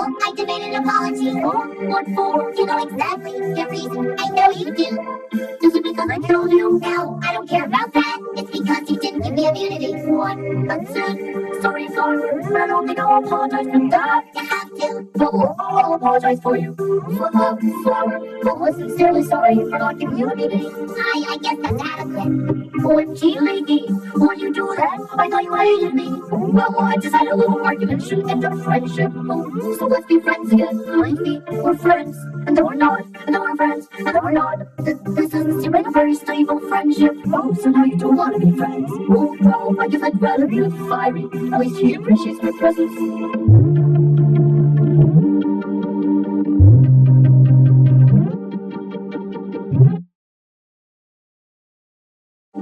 Well, I demand an apology. Oh, what for? You know exactly the reason. I know you do. Is it because I killed you? No, I don't care about that. It's because you didn't give me immunity. What? That's it. Sorry. I don't think I'll apologize for that. You have to. Well, I'll apologize for you. Sorry. Well, I'm sincerely sorry for not giving you immunity. I guess that's adequate. OMG, lady. Why you do that? I thought you hated me. Well, I just had a little argument. Should end our friendship. Oh, so let's be friends again. Like me. We're friends. And then we're not. And then we're friends. And then we're not. This doesn't seem like a very stable friendship. Oh, so now you don't want to be friends. Oh, well, I guess I'd rather be with Fiery. At least he appreciates my presence.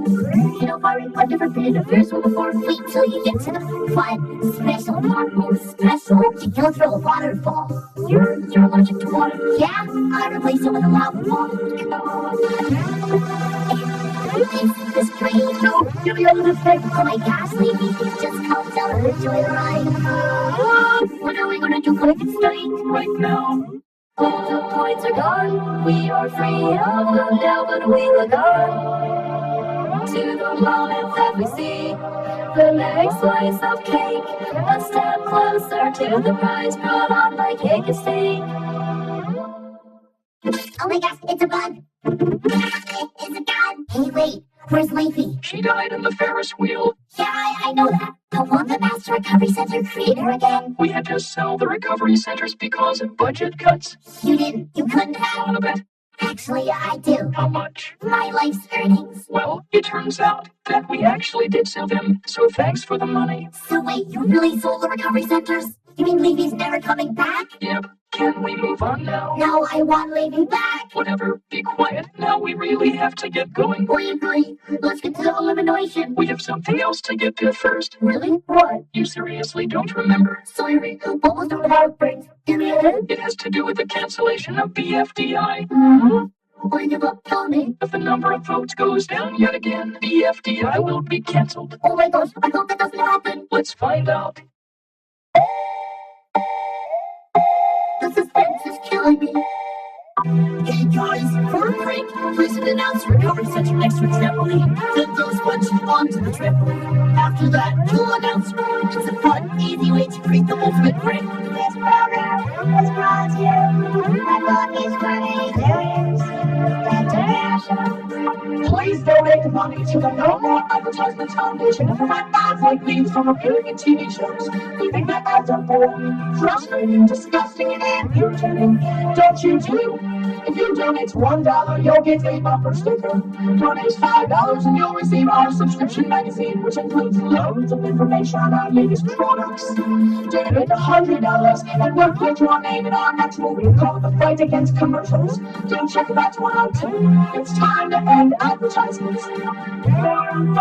You know, Fiery, I've never been in a Ferris wheel before. Wait till you get to the fun, special part. Oh, special. You go through a waterfall. You're allergic to water. Yeah, I replaced it with a lava ball. This train, you'll be able to pick. Oh my gosh, lady, just calm down and enjoy the ride. What are we gonna do quick and straight right now? All the points are gone. We are free of them now, but we look on to the moment that we see the next slice of cake. A step closer to the prize brought on by cake and steak. Oh my gosh, it's a bug. It's a god. Hey, wait, where's Leafy? She died in the Ferris wheel. Yeah, I know that. I want the Master Recovery Center creator again. We had to sell the recovery centers because of budget cuts. You couldn't have. Want a bet? Actually, I do. How much? My life's earnings. Well, it turns out that we actually did sell them, so thanks for the money. So wait, you really sold the recovery centers? You mean Levy's never coming back? Yep. Can we move on now? No, I want Levy back. Whatever, be quiet. Now we really have to get going. We agree. Let's get to the elimination. We have something else to get to first. Really? What? You seriously don't remember? Sorry, what was the heartbreak? It has to do with the cancellation of BFDI. I give up, tell me. If the number of votes goes down yet again, BFDI will be cancelled. Oh my gosh, I hope that doesn't happen. Let's find out. The suspense is killing me. Hey guys, for a break, please announce recovery center next to a trampoline. Then they'll switch onto the trampoline. After that, you'll announce it's a fun, easy way to create the ultimate break. This program is brought to you by Bucky's Funny Millions International. Please donate money to the No More Advertisements Foundation to prevent ads like these from appearing in TV shows. We think that ads are boring, frustrating, disgusting, and irritating. Don't you too? If you donate $1, you'll get a bumper sticker. Donate $5 and you'll receive our subscription magazine, which includes loads of information on our latest products. Donate $100 and we'll put your name in our next movie called The Fight Against Commercials. Don't check that one out too. It's time to end advertisements. It's fine,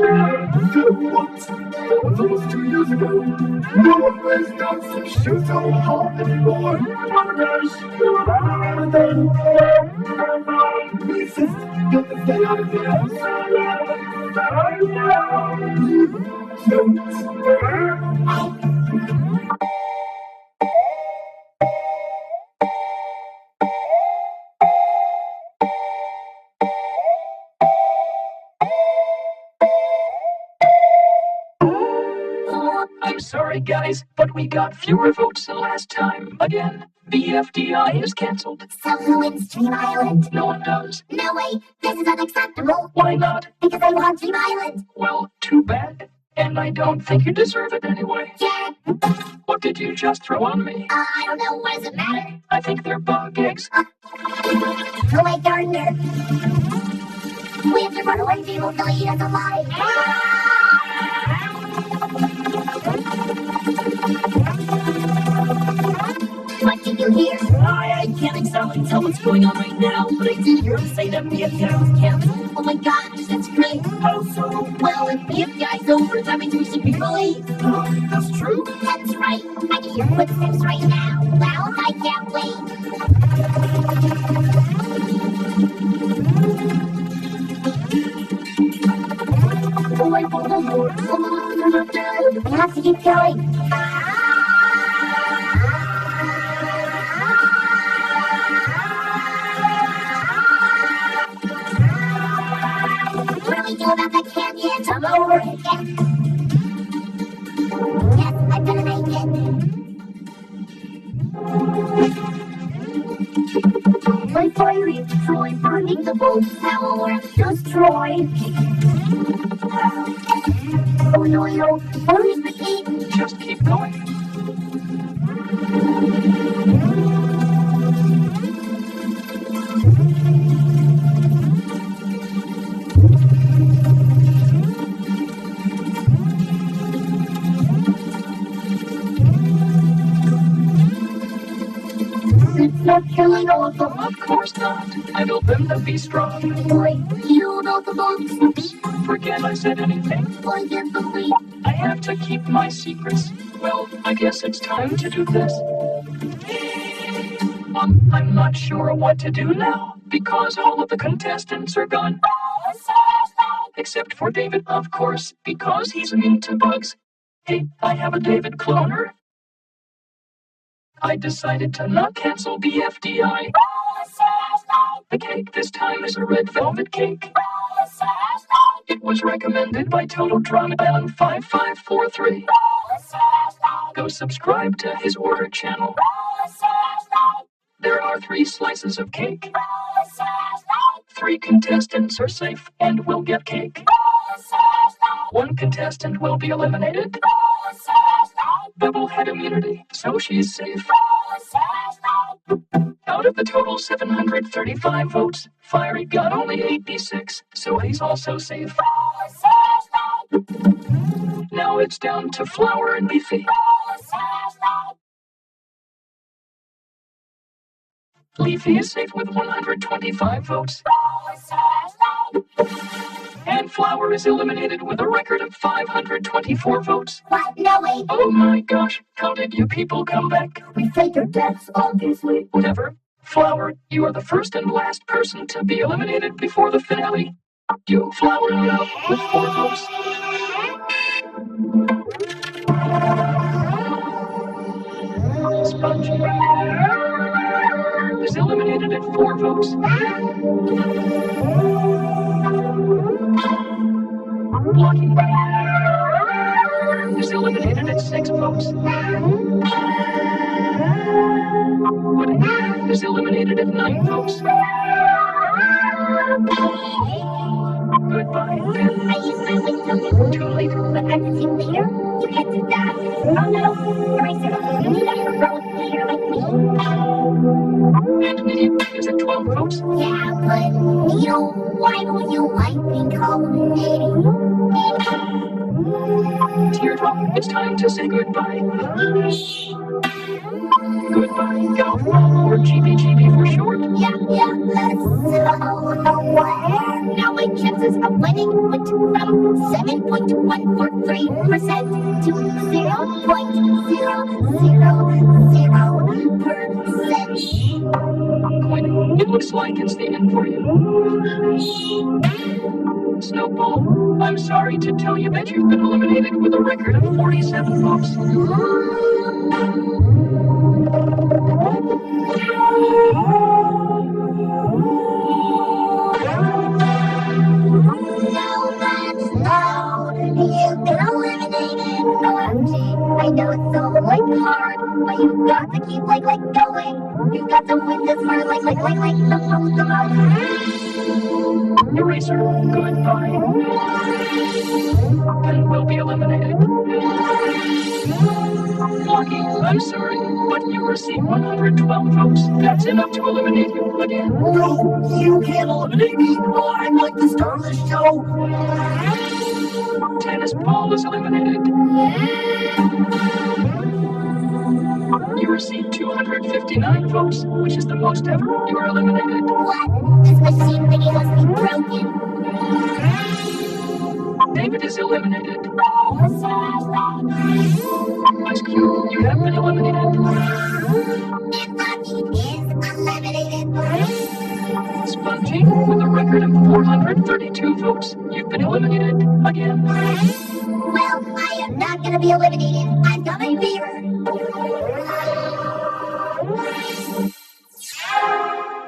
That was almost 2 years ago. No one wears dancing shoes so hard anymore. Oh my gosh, you're better than me. Sis, get the thing out of here. I'm sorry, guys, but we got fewer votes than last time. Again, BFDI is cancelled. So who wins Dream Island? No one does. No way, this is unacceptable. Why not? Because I want Dream Island. Well, too bad. And I don't think you deserve it anyway. Yeah. What did you just throw on me? I don't know, what does it matter? I think they're bug eggs. Oh my gardener. We have to run away, people will eat us alive. What did you hear? I can't exactly tell what's going on right now, but I did hear him say that BFDI was canceled. Oh my gosh, that's great. How so? Well, if BFDI's over, that means we should be released. That's true. That's right. I can hear footsteps right now. Well, I can't wait. I have to keep going. What do we do about the canyon? Come over again. Yes, I'm gonna make it. Troy, fiery, Troy, burning the boat. Now we're just Troy. Oh no, no, where's the key? Just keep going. It's not killing all of them. Of course not. I built them to be strong. Boy, you know the books. Oops, forget I said anything. I can't believe. I have to keep my secrets. Well, I guess it's time to do this. I'm not sure what to do now, because all of the contestants are gone. Except for David, of course, because he's immune to bugs. Hey, I have a David cloner. I decided to not cancel BFDI. The cake this time is a red velvet cake. It was recommended by Total Drama Island 5543. Go subscribe to his order channel. There are 3 slices of cake. 3 contestants are safe and will get cake. 1 contestant will be eliminated. Double head immunity, so she's safe. Out of the total 735 votes, Fiery got only 86, so he's also safe. Now it's down to Flower and Leafy. Leafy is safe with 125 votes. And Flower is eliminated with a record of 524 votes. What? No way. Oh my gosh, how did you people come back? We faked our deaths, obviously. Whatever. Flower, you are the first and last person to be eliminated before the finale. You, Flower, now with 4 votes. Spongy is eliminated at 4 votes. Blocky is eliminated at 6 votes. Pudding is eliminated at 9 votes. Goodbye, Ben. I used my wisdom. Too late. But I'm the team leader. You can't do that. Oh no. Eraser. You need a heroic leader like me. And Nitty is at 12 votes. Yeah, but Neil, why don't you like being called Nitty? Teardrop, it's time to say goodbye. Goodbye, Golf, or GBGB for short. Yeah, now my chances of winning went from 7.143% to 0.000%. Quinn, it looks like it's the end for you. Snowball, I'm sorry to tell you that you've been eliminated with a record of 47 votes. You've been eliminated. OMG, I know it's so hard, but you've got to keep going. You've got to win this for the most. Eraser, goodbye. And will be eliminated. Lucky, I'm sorry, but you received 112 votes. That's enough to eliminate you again. No, you can't eliminate me. I'm like the star of the show. Tennis ball is eliminated. You received 259 votes, which is the most ever. You are eliminated. What? This machine thingy must be broken. David is eliminated. Ice Cube, you have been eliminated. And Lucky is eliminated. Spongy, with a record of 400 132 votes. You've been eliminated again. Well, I am not gonna be eliminated. I've got my beer.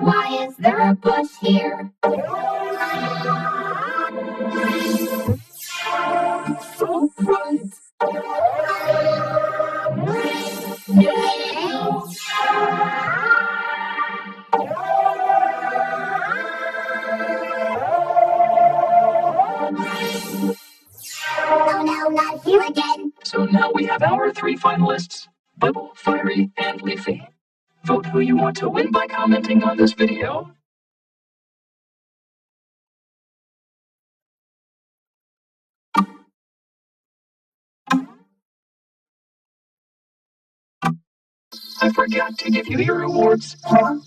Why is there a bush here? So right. Oh no, not here again. So now we have our 3 finalists, Bubble, Fiery, and Leafy. Vote who you want to win by commenting on this video. I forgot to give you your rewards.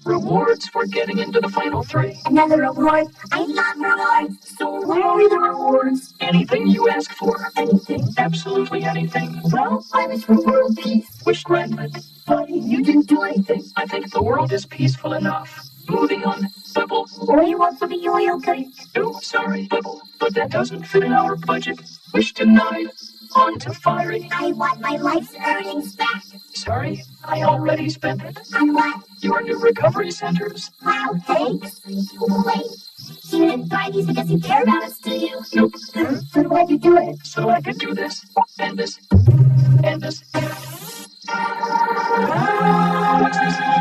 Rewards for getting into the final 3. Another reward. I love rewards. So what are the rewards? Anything you ask for. Anything. Absolutely anything. Well, I wish for world peace. Wish granted. But you didn't do anything. I think the world is peaceful enough. Moving on, Bubble. Or you want some oil cake? Oh, sorry, Bubble, but that doesn't fit in our budget. Wish denied. On to Fiery. I want my life's earnings back. Sorry, I already spent it. On what? Your new recovery centers. Wow, thanks. Wait, you didn't buy these because you care about us, do you? Nope. So why'd you do it? So I could do this, and this, and this. What's this?